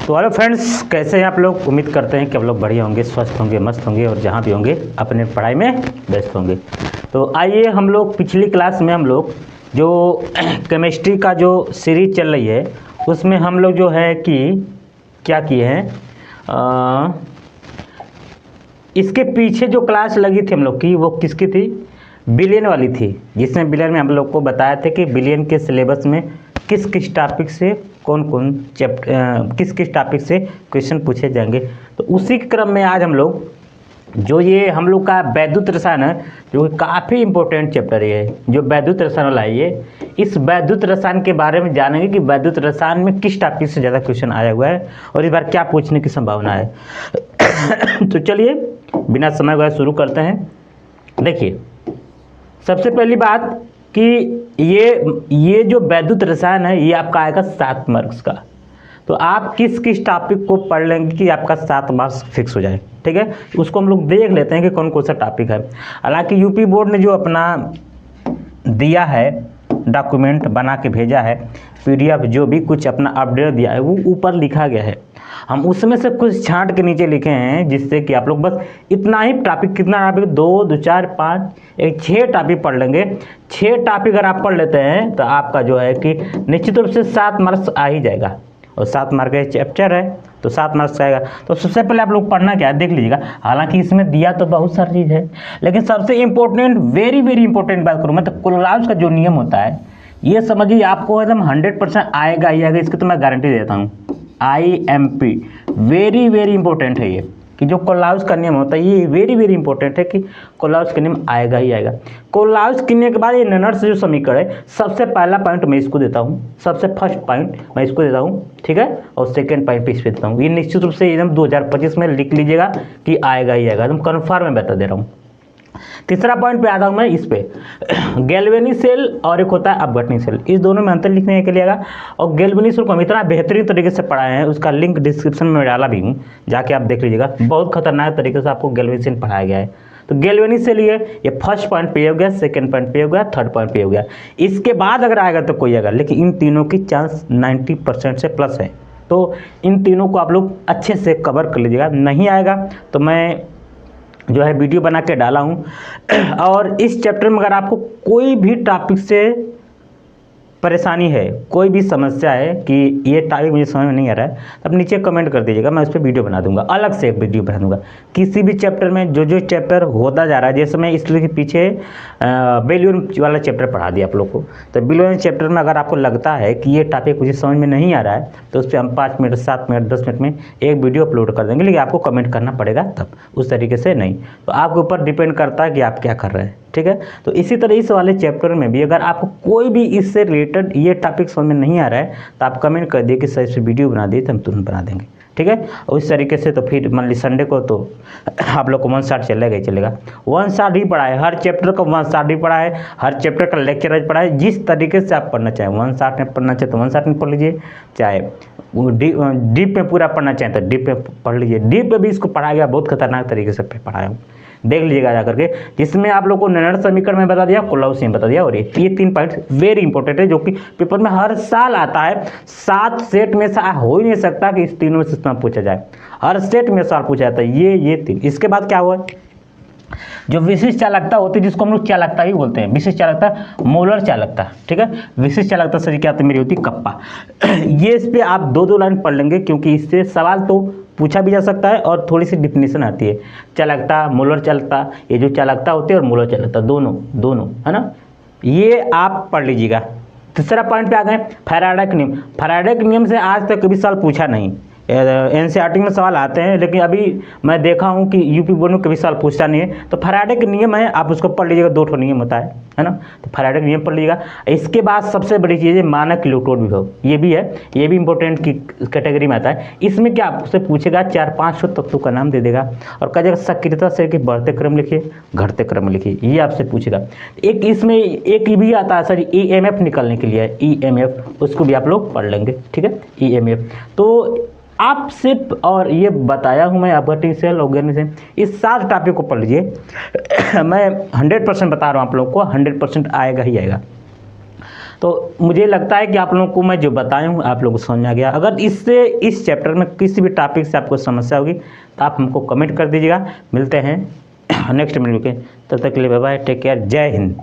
तो hello friends, कैसे हैं आप लोग। उम्मीद करते हैं कि आप लोग बढ़िया होंगे, स्वस्थ होंगे, मस्त होंगे और जहाँ भी होंगे अपने पढ़ाई में व्यस्त होंगे। तो आइए हम लोग पिछली क्लास में हम लोग जो केमिस्ट्री का जो सीरीज चल रही है उसमें हम लोग जो है कि क्या किए हैं, इसके पीछे जो क्लास लगी थी हम लोग की वो किसकी थी, बिलियन वाली थी, जिसमें बिलियन में हम लोग को बताया था कि बिलियन के सिलेबस में किस किस टॉपिक से कौन कौन किस किस टॉपिक से क्वेश्चन पूछे जाएंगे। तो उसी के क्रम में आज हम लोग जो ये हम लोग का वैद्युत रसायन है, जो काफ़ी इंपॉर्टेंट चैप्टर है, जो वैद्युत रसायन वाला है, ये इस वैद्युत रसायन के बारे में जानेंगे कि वैद्युत रसायन में किस टॉपिक से ज़्यादा क्वेश्चन आया हुआ है और इस बार क्या पूछने की संभावना है। तो चलिए बिना समय गए शुरू करते हैं। देखिए, सबसे पहली बात कि ये जो वैद्युत रसायन है ये आपका आएगा 7 मार्क्स का। तो आप किस किस टॉपिक को पढ़ लेंगे कि आपका 7 मार्क्स फिक्स हो जाए, ठीक है। उसको हम लोग देख लेते हैं कि कौन कौन सा टॉपिक है। हालांकि यूपी बोर्ड ने जो अपना दिया है, डॉक्यूमेंट बना के भेजा है, पीडीएफ जो भी कुछ अपना अपडेट दिया है वो ऊपर लिखा गया है। हम उसमें से कुछ छांट के नीचे लिखे हैं जिससे कि आप लोग बस इतना ही टॉपिक, कितना टॉपिक, 2, 2, 4, 5, 6 टॉपिक पढ़ लेंगे। 6 टॉपिक अगर आप पढ़ लेते हैं तो आपका जो है कि निश्चित रूप से 7 मार्क्स आ ही जाएगा। और 7 मार्क्स का चैप्टर है तो 7 मार्क्स आएगा। तो सबसे पहले आप लोग पढ़ना क्या है देख लीजिएगा। हालांकि इसमें दिया तो बहुत सारी चीज़ है, लेकिन सबसे इंपॉर्टेंट, वेरी वेरी इंपॉर्टेंट बात करूँ मैं तो कोलराज का जो नियम होता है ये समझिए आपको एकदम 100% आएगा ही आएगा, इसकी तो मैं गारंटी देता हूँ। IMP वेरी वेरी इंपॉर्टेंट है ये, कि जो कोलराज का नियम होता है ये वेरी वेरी इंपॉर्टेंट है कि कोलराज का नियम आएगा ही आएगा। कोलराज के नियम के बाद ये लेनर्ड से जो समीकरण है, सबसे पहला पॉइंट मैं इसको देता हूँ, सबसे फर्स्ट पॉइंट मैं इसको देता हूँ, ठीक है। और सेकंड पॉइंट पे इस पे देता हूँ। ये निश्चित रूप से एकदम 2025 में लिख लीजिएगा कि आएगा ही आएगा, एकदम कन्फर्म मैं बता दे रहा हूँ। तीसरा पॉइंट पे आता हूँ मैं इस पे, गैल्वेनी सेल और एक होता है अपघटनी सेल, इस दोनों में अंतर लिखने के लिए आएगा। और गैल्वेनी सेल को हम इतना बेहतरीन तरीके से पढ़ाए हैं, उसका लिंक डिस्क्रिप्शन में डाला भी हूँ, जाके आप देख लीजिएगा। बहुत खतरनाक तरीके से आपको गैल्वेनी सेल पढ़ाया गया है। तो गैल्वेनी सेल ये फर्स्ट पॉइंट पे हो गया, सेकंड पॉइंट पे हो गया, थर्ड पॉइंट पे हो गया। इसके बाद अगर आएगा तो कोई आएगा, लेकिन इन तीनों की चांस 90% से प्लस है। तो इन तीनों को आप लोग अच्छे से कवर कर लीजिएगा। नहीं आएगा तो मैं जो है वीडियो बना के डाला हूँ। और इस चैप्टर में अगर आपको कोई भी टॉपिक से परेशानी है, कोई भी समस्या है कि ये टॉपिक मुझे समझ में नहीं आ रहा है, तब नीचे कमेंट कर दीजिएगा, मैं उस पर वीडियो बना दूंगा, अलग से एक वीडियो बना दूंगा। किसी भी चैप्टर में जो जो चैप्टर होता जा रहा है, जैसे मैं इसलिए के पीछे बिलियन वाला चैप्टर पढ़ा दिया आप लोग को, तो बिलियन चैप्टर में अगर आपको लगता है कि ये टॉपिक मुझे समझ में नहीं आ रहा है तो उस पर हम 5 मिनट, 7 मिनट, 10 मिनट में एक वीडियो अपलोड कर देंगे, लेकिन आपको कमेंट करना पड़ेगा तब, उस तरीके से नहीं। तो आपके ऊपर डिपेंड करता है कि आप क्या कर रहे हैं, ठीक है। तो इसी तरह इस वाले चैप्टर में भी अगर आपको कोई भी इससे रिलेटेड ये टॉपिक समझ में नहीं आ रहा है तो आप कमेंट कर दिए कि सर इस वीडियो बना दिए तो हम तुरंत बना देंगे, ठीक है। और इस तरीके से तो फिर मान ली संडे को तो आप लोग को 1 शॉट चलेगा ही चलेगा। 1 शॉट ही पढ़ा है, हर चैप्टर का 1 शॉट ही पढ़ा है, हर चैप्टर का लेक्चर आज पढ़ा है। जिस तरीके से आप पढ़ना चाहें, 1 शॉट में पढ़ना चाहे तो 1 शॉट में पढ़ लीजिए, चाहे डीप में पूरा पढ़ना चाहें तो डीप में पढ़ लीजिए। डीप में भी इसको पढ़ाया गया, बहुत खतरनाक तरीके से पढ़ाया हूँ, देख लीजिएगा जा करके, जिसमें आप लोगों को लेनर्ड समीकरण में बता दिया, कोलराज में बता दिया, और ये 3 पॉइंट वेरी इंपॉर्टेंट है जो कि पेपर में हर साल आता है। 7 सेट में से हो ही नहीं सकता कि इस तीनों में से पूछा जाए, हर सेट में सवाल पूछा जाता है ये 3। इसके बाद क्या हुआ, जो विशिष्ट चालकता होती है, जिसको हम लोग चालकता ही बोलते हैं, विशिष्ट चालकता, मोलर चालकता, ठीक है। विशिष्ट चालकता से क्या मेरी होती है, कप्पा। ये इस पे आप 2-2 लाइन पढ़ लेंगे, क्योंकि इससे सवाल तो पूछा भी जा सकता है और थोड़ी सी डिफिनेशन आती है। चालकता, मोलर चालकता, ये जो चालकता होती है और मोलर चालकता, दोनों है ना, ये आप पढ़ लीजिएगा। तीसरा पॉइंट पे आ गए फैराडे का नियम। फैराडे के नियम से आज तक कभी सवाल पूछा नहीं, NCERT में सवाल आते हैं, लेकिन अभी मैं देखा हूँ कि यूपी बोर्ड में कभी सवाल पूछता नहीं है। तो फैराडे के नियम है, आप उसको पढ़ लीजिएगा, 2 नियम होता है ना। तो फैराडे के नियम पढ़ लीजिएगा। इसके बाद सबसे बड़ी चीज़ है मानक इलेक्ट्रोड विभव, ये भी है, ये भी इंपॉर्टेंट की कैटेगरी में आता है। इसमें क्या आपसे पूछेगा, 4-5 तत्वों का नाम दे देगा और कहेगा सक्रियता से कि बढ़ते क्रम लिखिए, घटते क्रम लिखिए, ये आपसे पूछेगा। एक इसमें एक भी आता है सर, EMF निकलने के लिए, EMF, उसको भी आप लोग पढ़ लेंगे, ठीक है, EMF। तो आप सिर्फ, और ये बताया हूँ मैं, अपघटनी सेल, ऑर्गेनिक सेल, इस 7 टॉपिक को पढ़ लीजिए। मैं 100% बता रहा हूँ आप लोग को, 100% आएगा ही आएगा। तो मुझे लगता है कि आप लोगों को मैं जो बताया हूँ आप लोगों को समझ में आ गया। अगर इससे इस चैप्टर में किसी भी टॉपिक से आपको समस्या होगी तो आप हमको कमेंट कर दीजिएगा। मिलते हैं नेक्स्ट वीडियो के, तब तक के लिए बाय बाय, टेक केयर, जय हिंद।